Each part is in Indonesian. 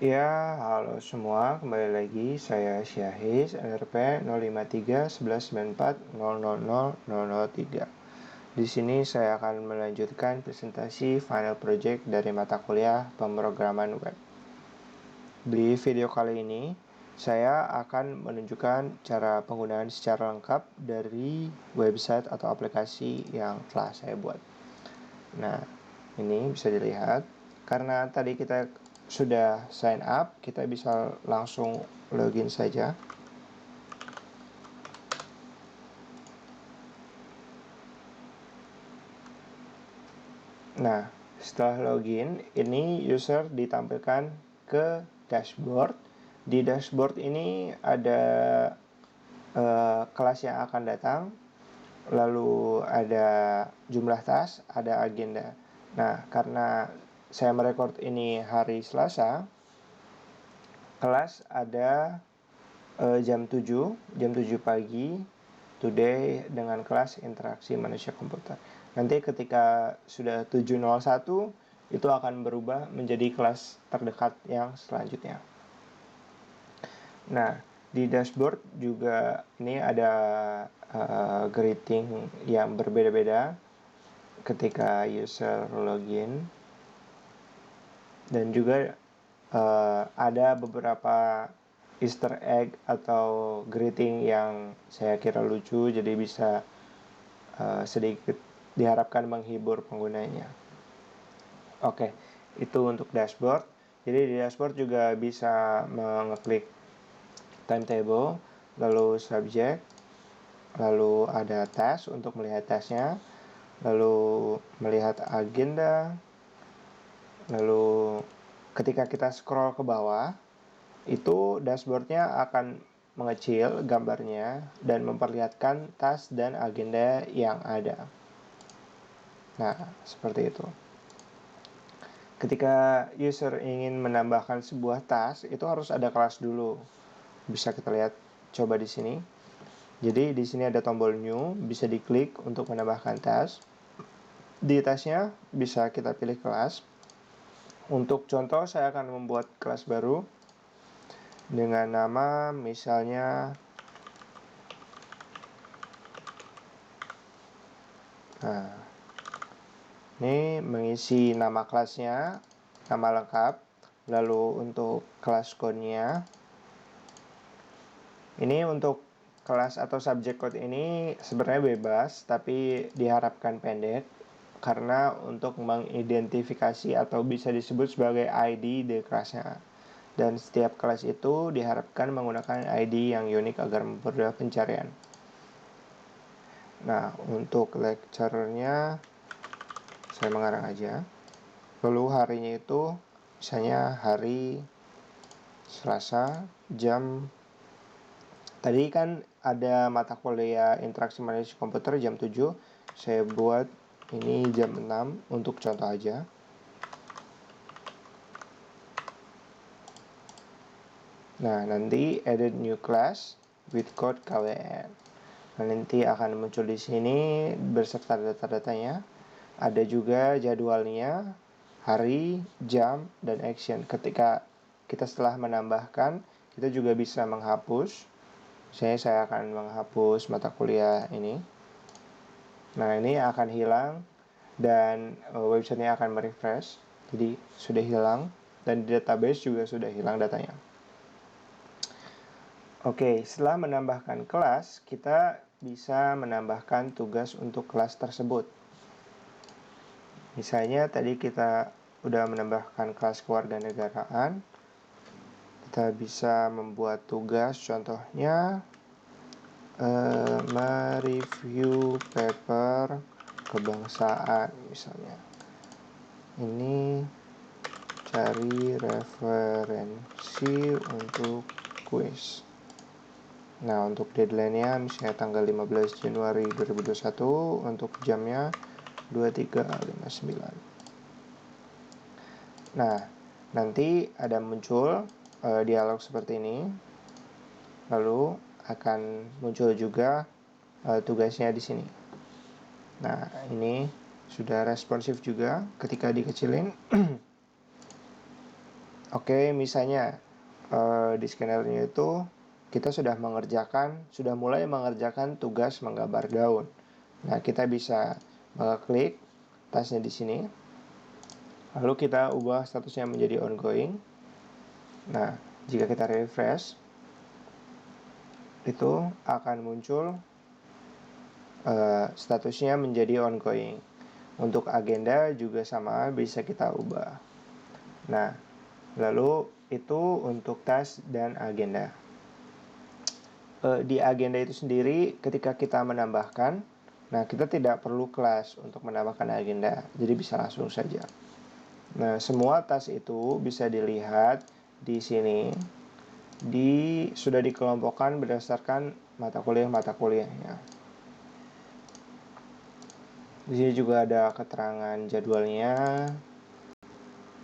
Ya, halo semua, kembali lagi saya Syahis NRP 053199400003. Di sini saya akan melanjutkan presentasi final project dari mata kuliah pemrograman web. Di video kali ini, saya akan menunjukkan cara penggunaan secara lengkap dari website atau aplikasi yang telah saya buat. Nah, ini bisa dilihat. Karena tadi kita sudah sign up, kita bisa langsung login saja. Nah, setelah login, ini user ditampilkan ke dashboard. Di dashboard ini ada kelas yang akan datang, lalu ada jumlah tas, ada agenda. Nah, karena saya merekord ini hari Selasa, kelas ada jam 7 pagi, today dengan kelas interaksi manusia komputer. Nanti ketika sudah 7.01, itu akan berubah menjadi kelas terdekat yang selanjutnya. Nah, di dashboard juga ini ada greeting yang berbeda-beda ketika user login, dan juga ada beberapa Easter egg atau greeting yang saya kira lucu, jadi bisa sedikit diharapkan menghibur penggunanya. Oke, itu untuk dashboard. Jadi di dashboard juga bisa mengeklik timetable, lalu subject, lalu ada task untuk melihat tasknya, lalu melihat agenda, lalu ketika kita scroll ke bawah, itu dashboardnya akan mengecil gambarnya dan memperlihatkan task dan agenda yang ada. Nah, seperti itu. Ketika user ingin menambahkan sebuah task, itu harus ada kelas dulu. Bisa kita lihat coba di sini. Jadi di sini ada tombol new, bisa diklik untuk menambahkan task. Di tasknya bisa kita pilih kelas. Untuk contoh, saya akan membuat kelas baru dengan nama misalnya ini mengisi nama kelasnya, nama lengkap, lalu untuk kelas code-nya. Ini untuk kelas atau subject code ini sebenarnya bebas, tapi diharapkan pendek karena untuk mengidentifikasi atau bisa disebut sebagai ID di kelasnya. Dan setiap kelas itu diharapkan menggunakan ID yang unik agar mempermudah pencarian. Nah, untuk lecture-nya saya mengarang aja. Lalu harinya itu misalnya hari Selasa jam, tadi kan ada mata kuliah interaksi manusia komputer jam 7. Saya buat ini jam 6 untuk contoh aja. Nah, nanti edit new class with code KWN. Nah, nanti akan muncul di sini beserta data-datanya. Ada juga jadwalnya, hari, jam, dan action. Ketika kita setelah menambahkan, kita juga bisa menghapus. Saya akan menghapus mata kuliah ini. Nah, ini akan hilang dan websitenya akan merefresh. Jadi sudah hilang dan di database juga sudah hilang datanya. Oke, setelah menambahkan kelas, kita bisa menambahkan tugas untuk kelas tersebut. Misalnya tadi kita udah menambahkan kelas kewarganegaraan, kita bisa membuat tugas, contohnya mereview paper kebangsaan misalnya. Ini cari referensi untuk kuis. Nah, untuk deadline-nya misalnya tanggal 15 Januari 2021, untuk jamnya 23.59. Nah, nanti ada muncul dialog seperti ini. Lalu akan muncul juga tugasnya di sini. Nah, ini sudah responsif juga ketika dikecilin. Oke, misalnya di skenario itu kita sudah mulai mengerjakan tugas menggambar daun. Nah, kita bisa klik tasnya di sini. Lalu kita ubah statusnya menjadi ongoing. Nah, jika kita refresh, itu akan muncul statusnya menjadi ongoing. Untuk agenda juga sama, bisa kita ubah. Nah, lalu itu untuk task dan agenda. Di agenda itu sendiri, ketika kita menambahkan, nah kita tidak perlu kelas untuk menambahkan agenda, jadi bisa langsung saja. Nah, semua task itu bisa dilihat di sini, sudah dikelompokkan berdasarkan mata kuliahnya. Di sini juga ada keterangan jadwalnya.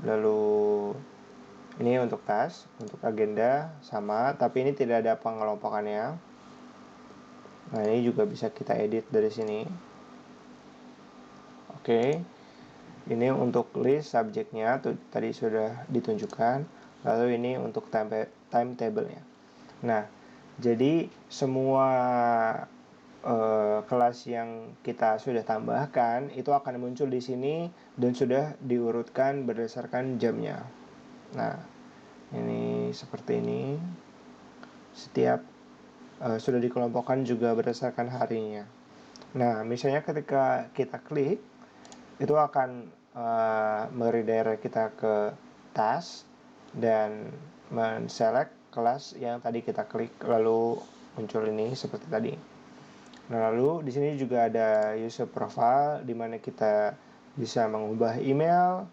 Lalu ini untuk task, untuk agenda sama, tapi ini tidak ada pengelompokannya. Nah, ini juga bisa kita edit dari sini. Oke. Ini untuk list subjeknya tadi sudah ditunjukkan. Lalu ini untuk timetable-nya. Nah, jadi semua kelas yang kita sudah tambahkan itu akan muncul di sini dan sudah diurutkan berdasarkan jamnya. Nah, ini seperti ini. Setiap sudah dikelompokkan juga berdasarkan harinya. Nah, misalnya ketika kita klik, itu akan meredirect kita ke task dan men-select kelas yang tadi kita klik, lalu muncul ini seperti tadi. Nah, lalu di sini juga ada user profile di mana kita bisa mengubah email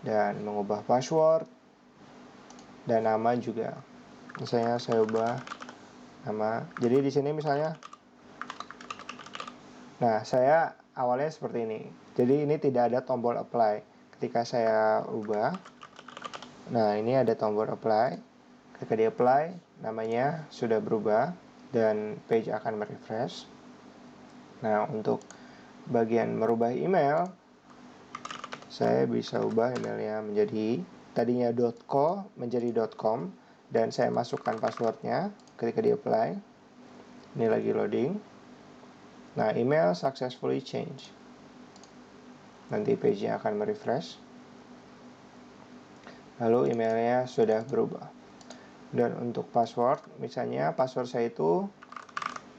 dan mengubah password dan nama juga. Misalnya saya ubah nama. Jadi di sini misalnya, nah saya awalnya seperti ini. Jadi ini tidak ada tombol apply. Ketika saya ubah, nah ini ada tombol apply. Ketika di apply, namanya sudah berubah dan page akan merefresh. Nah, untuk bagian merubah email, saya bisa ubah emailnya menjadi tadinya .co menjadi .com dan saya masukkan passwordnya ketika di apply. Ini lagi loading. Nah, email successfully change. Nanti page-nya akan merefresh. Lalu emailnya sudah berubah. Dan untuk password, misalnya password saya itu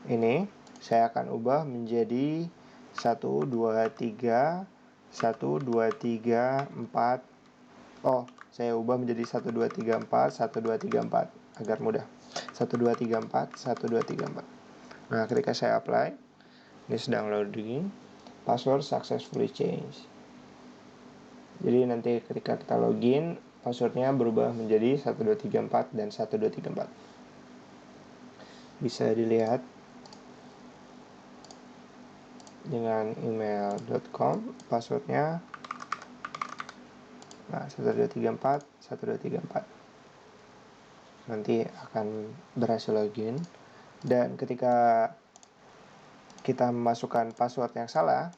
ini, saya akan ubah menjadi 123 1234. Oh, saya ubah menjadi 1234 1234 agar mudah. 1234 1234. Nah, ketika saya apply, ini sedang loading. Password successfully change. Jadi nanti ketika kita login, passwordnya berubah menjadi 1234 dan 1234. Bisa dilihat dengan email.com passwordnya. Nah, 1234 1234. Nanti akan berhasil login. Dan ketika kita memasukkan password yang salah,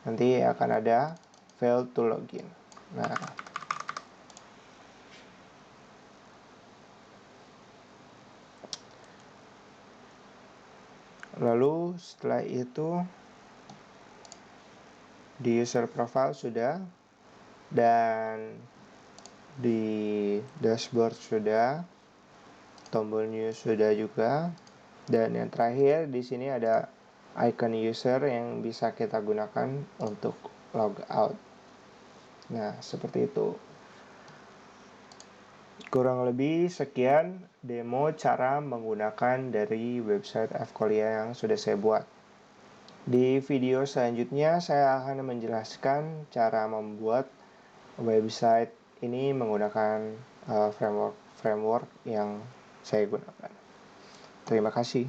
nanti akan ada fail to login. Nah, lalu setelah itu di user profile sudah, dan di dashboard sudah, tombol news sudah juga, dan yang terakhir di sini ada icon user yang bisa kita gunakan untuk logout. Nah, seperti itu. Kurang lebih sekian demo cara menggunakan dari website Fkolia yang sudah saya buat. Di video selanjutnya saya akan menjelaskan cara membuat website ini menggunakan framework yang saya gunakan. Terima kasih.